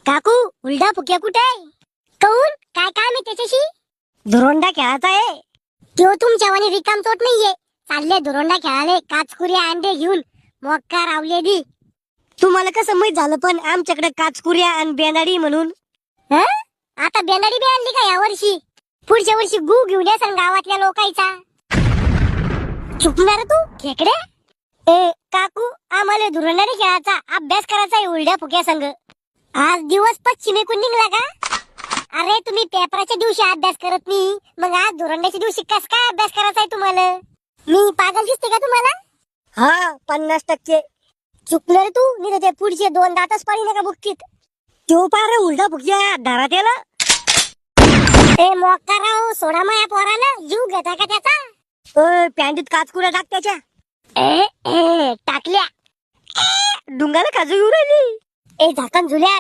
काकू उलडा फुक्या कुठे आहे? काऊन काय काम आहे त्याच्याशी? धुरोंडा खेळायचा आहे. तो तुमच्यावानी रिकाम चोट नाहीये. चालले धुरोंडा खेळाले काचकुरी अंडे घेऊन मोक्का रावले दी. तुम्हाला कसं माहित झालं पण आमच्याकडे काचकुऱ्या आणि बेंदाडी म्हणून? आता बेंदाडी बी आणली का या वर्षी? पुढच्या वर्षी गू घेऊन या सांग गावातल्या लोकांचा. चुकणार तू खेकडे? ए काकू आम्हाला धुरोंडाने खेळायचा अभ्यास करायचा आहे उलड्या फुक्या संग. आज दिवस पश्चिमेकून निघला का? अरे तुम्ही पेपराच्या दिवशी अभ्यास करत नाही मग आज धुरोंड्याच्या दिवशी कस काय अभ्यास करायचा आहे तुम्हाला? मी पागल दिसते का तुम्हाला? हा 50%. चुकलं रे तू. नाही ते पुढचे 2 दातच पाणी नका बुक्कीत. तो पार उलटा फुक्या दारात याला. ए मोक्का राव सोडा माया पोराला जीव घेता का त्याचा? पॅन्टीत काचकुऱ्या टाक त्याच्या. टाकल्या. डुंगाला काजू येऊ राहिली. ए झाकण झुल्या